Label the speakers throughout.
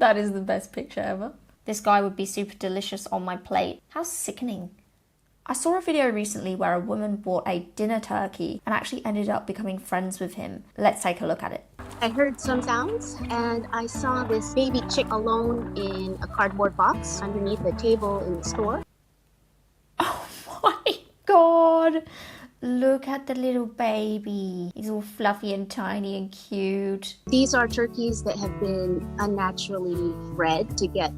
Speaker 1: That is the best picture ever. This guy would be super delicious on my plate. How sickening. I saw a video recently where a woman bought a dinner turkey and actually ended up becoming friends with him. Let's take a look at it.
Speaker 2: I heard some sounds and I saw this baby chick alone in a cardboard box underneath the table in the store.
Speaker 1: Oh my god! Look at the little baby. He's all fluffy and tiny and cute.
Speaker 2: These are turkeys that have been unnaturally bred to get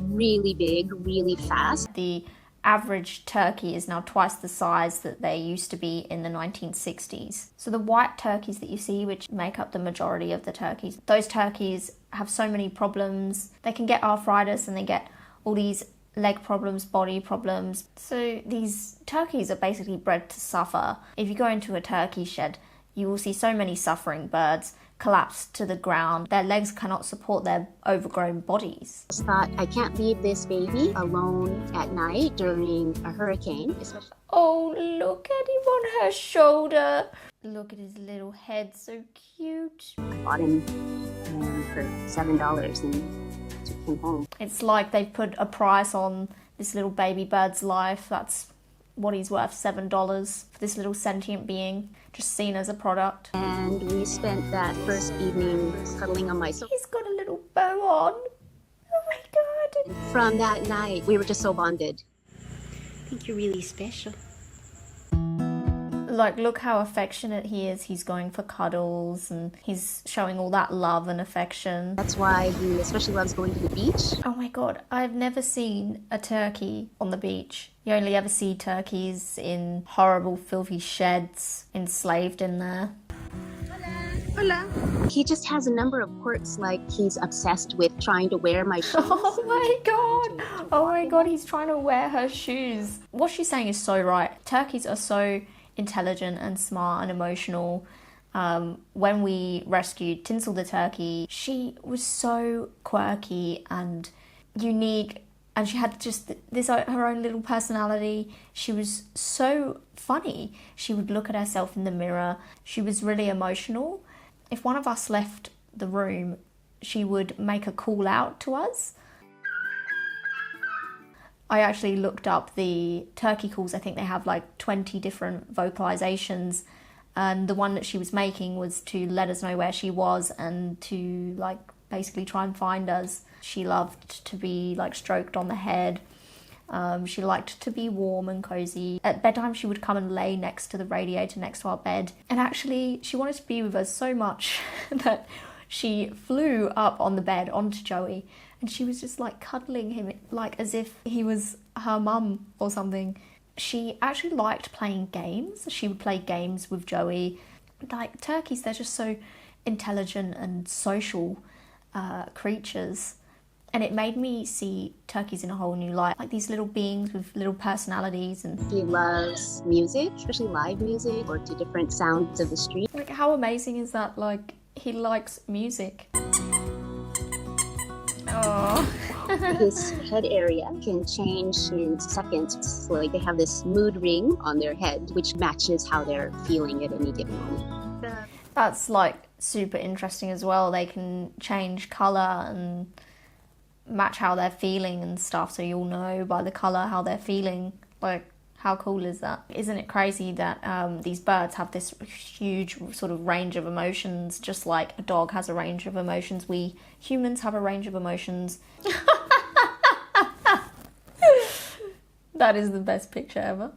Speaker 2: really big, really fast.
Speaker 1: The average turkey is now twice the size that they used to be in the 1960s. So the white turkeys that you see, which make up the majority of the turkeys, those turkeys have so many problems. They can get arthritis and they get all these leg problems, body problems. So these turkeys are basically bred to suffer. If you go into a turkey shed, you will see so many suffering birds collapse to the ground. Their legs cannot support their overgrown bodies.
Speaker 2: I thought, I can't leave this baby alone at night during a hurricane. Especially.
Speaker 1: Oh, look at him on her shoulder. Look at his little head, so cute.
Speaker 2: I bought him for $7 and took him home.
Speaker 1: It's like they've put a price on this little baby bird's life. That's what he's worth, $7 for this little sentient being, just seen as a product.
Speaker 2: And we spent that first evening cuddling on my sofa.
Speaker 1: He's got a little bow on. Oh my god.
Speaker 2: From that night, we were just so bonded. I think you're really special.
Speaker 1: Like, look how affectionate he is. He's going for cuddles and he's showing all that love and affection.
Speaker 2: That's why he especially loves going to the beach.
Speaker 1: Oh my god, I've never seen a turkey on the beach. You only ever see turkeys in horrible, filthy sheds, enslaved in there.
Speaker 2: Hola. He just has a number of quirks, like he's obsessed with trying to wear my shoes.
Speaker 1: Oh my god! Oh my god, he's trying to wear her shoes. What she's saying is so right. Turkeys are so intelligent and smart and emotional. When we rescued Tinsel the turkey, she was so quirky and unique, and she had just this her own little personality. She was so funny. She would look at herself in the mirror. She was really emotional. If one of us left the room, she would make a call out to us. I actually looked up the turkey calls. I think they have like 20 different vocalizations, and the one that she was making was to let us know where she was and to like basically try and find us. She loved to be like stroked on the head. She liked to be warm and cozy. At bedtime she would come and lay next to the radiator next to our bed, and actually she wanted to be with us so much that she flew up on the bed onto Joey, and she was just like cuddling him like as if he was her mum or something. She actually liked playing games. She would play games with Joey. Like turkeys, they're just so intelligent and social creatures. And it made me see turkeys in a whole new light, like these little beings with little personalities. And
Speaker 2: he loves music, especially live music or to different sounds of the street.
Speaker 1: Like, how amazing is that? Like, he likes music. Oh.
Speaker 2: His head area can change in seconds. So like they have this mood ring on their head, which matches how they're feeling at any given moment.
Speaker 1: That's like super interesting as well. They can change colour and match how they're feeling and stuff, so you'll know by the colour how they're feeling. Like, how cool is that? Isn't it crazy that these birds have this huge sort of range of emotions, just like a dog has a range of emotions? We humans have a range of emotions. That is the best picture ever.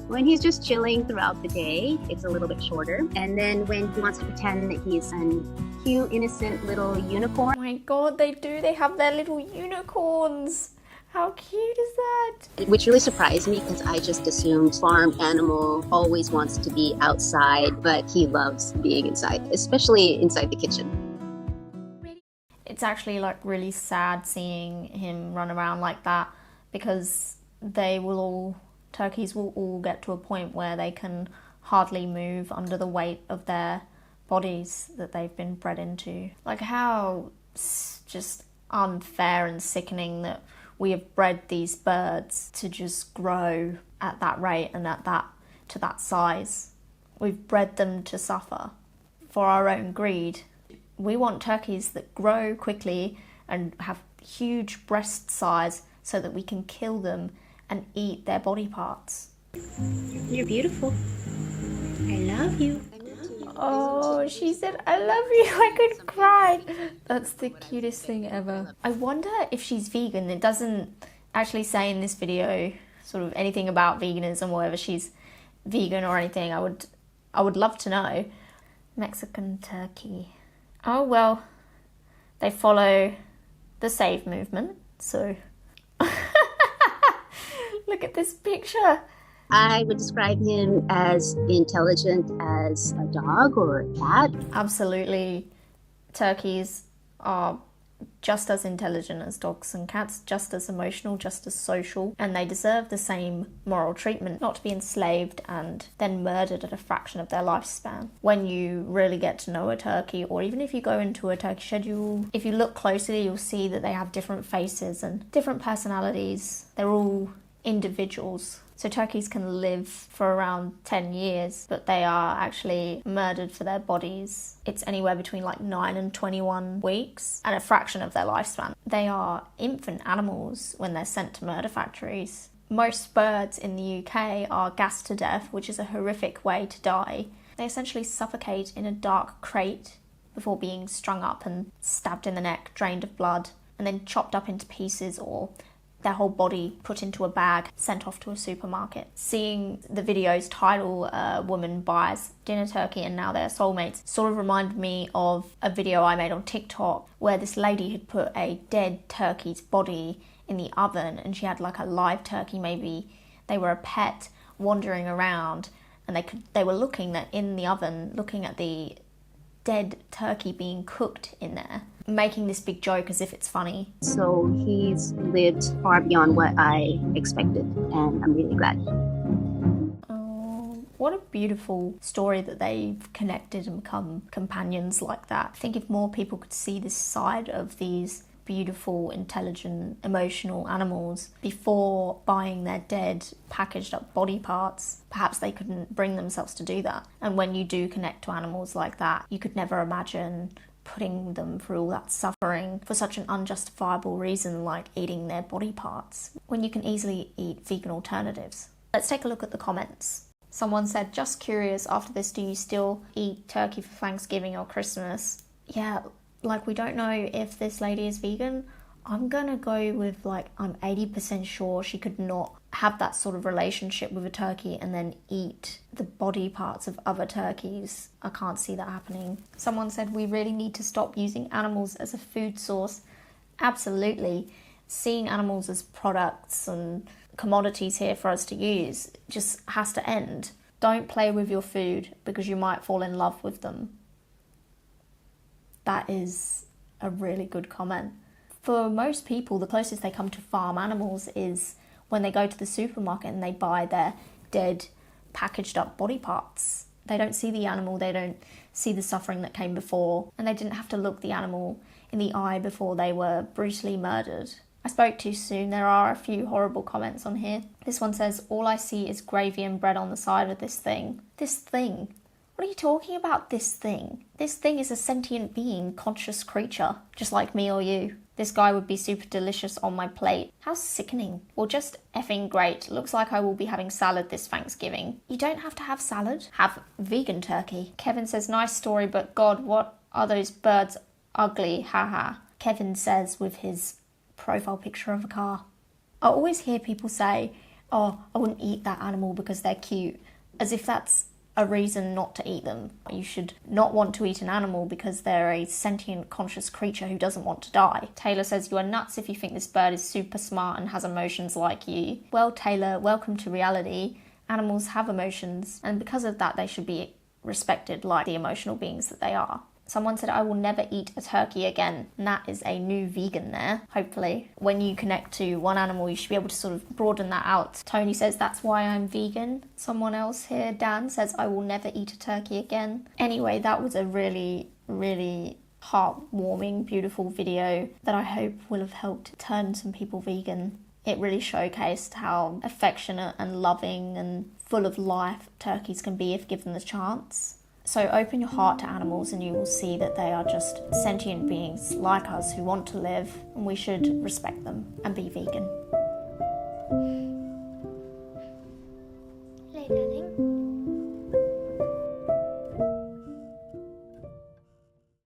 Speaker 2: When he's just chilling throughout the day, it's a little bit shorter. And then when he wants to pretend that he's a cute, innocent little unicorn.
Speaker 1: Oh my god, they do. They have their little unicorns. How cute is that?
Speaker 2: Which really surprised me because I just assumed farm animal always wants to be outside, but he loves being inside, especially inside the kitchen.
Speaker 1: It's actually like really sad seeing him run around like that, because turkeys will all get to a point where they can hardly move under the weight of their bodies that they've been bred into. Like, how just unfair and sickening that we have bred these birds to just grow at that rate and to that size. We've bred them to suffer for our own greed. We want turkeys that grow quickly and have huge breast size so that we can kill them and eat their body parts.
Speaker 2: You're beautiful. I love you.
Speaker 1: Oh, she said, I love you. I could cry. That's the cutest thing ever. I wonder if she's vegan. It doesn't actually say in this video sort of anything about veganism or whether she's vegan or anything. I would love to know. Mexican turkey. Oh, well, they follow the Save movement, so... Look at this picture.
Speaker 2: I would describe him as intelligent as a dog or a cat.
Speaker 1: Absolutely. Turkeys are just as intelligent as dogs and cats, just as emotional, just as social, and they deserve the same moral treatment, not to be enslaved and then murdered at a fraction of their lifespan. When you really get to know a turkey, or even if you go into a turkey shed, if you look closely, you'll see that they have different faces and different personalities. They're all individuals. So turkeys can live for around 10 years, but they are actually murdered for their bodies. It's anywhere between like 9 and 21 weeks and a fraction of their lifespan. They are infant animals when they're sent to murder factories. Most birds in the UK are gassed to death, which is a horrific way to die. They essentially suffocate in a dark crate before being strung up and stabbed in the neck, drained of blood, and then chopped up into pieces or their whole body put into a bag, sent off to a supermarket. Seeing the video's title, a woman buys dinner turkey and now they're soulmates, sort of reminded me of a video I made on TikTok where this lady had put a dead turkey's body in the oven and she had like a live turkey, maybe they were a pet, wandering around, and they were looking in the oven, looking at the dead turkey being cooked in there, making this big joke as if it's funny.
Speaker 2: So he's lived far beyond what I expected, and I'm really glad.
Speaker 1: Oh, what a beautiful story that they've connected and become companions like that. I think if more people could see this side of these beautiful, intelligent, emotional animals before buying their dead, packaged up body parts, perhaps they couldn't bring themselves to do that. And when you do connect to animals like that, you could never imagine putting them through all that suffering for such an unjustifiable reason like eating their body parts, when you can easily eat vegan alternatives. Let's take a look at the comments. Someone said, just curious, after this, do you still eat turkey for Thanksgiving or Christmas? Yeah, like we don't know if this lady is vegan. I'm gonna go with like, I'm 80% sure she could not have that sort of relationship with a turkey and then eat the body parts of other turkeys. I can't see that happening. Someone said, we really need to stop using animals as a food source. Absolutely. Seeing animals as products and commodities here for us to use just has to end. Don't play with your food because you might fall in love with them. That is a really good comment. For most people, the closest they come to farm animals is when they go to the supermarket and they buy their dead, packaged up body parts. They don't see the animal, they don't see the suffering that came before, and they didn't have to look the animal in the eye before they were brutally murdered. I spoke too soon. There are a few horrible comments on here. This one says, all I see is gravy and bread on the side of this thing. This thing? What are you talking about, this thing? This thing is a sentient being, conscious creature, just like me or you. This guy would be super delicious on my plate. How sickening. Well, just effing great. Looks like I will be having salad this Thanksgiving. You don't have to have salad. Have vegan turkey. Kevin says, nice story, but God, what are those birds ugly? Haha. Kevin says with his profile picture of a car. I always hear people say, oh, I wouldn't eat that animal because they're cute, as if that's a reason not to eat them. You should not want to eat an animal because they're a sentient, conscious creature who doesn't want to die. Taylor says, you are nuts if you think this bird is super smart and has emotions like you. Well, Taylor, welcome to reality. Animals have emotions, and because of that, they should be respected like the emotional beings that they are. Someone said, I will never eat a turkey again. And that is a new vegan there, hopefully. When you connect to one animal, you should be able to sort of broaden that out. Tony says, that's why I'm vegan. Someone else here, Dan, says, I will never eat a turkey again. Anyway, that was a really, really heartwarming, beautiful video that I hope will have helped turn some people vegan. It really showcased how affectionate and loving and full of life turkeys can be if given the chance. So open your heart to animals and you will see that they are just sentient beings like us who want to live, and we should respect them and be vegan.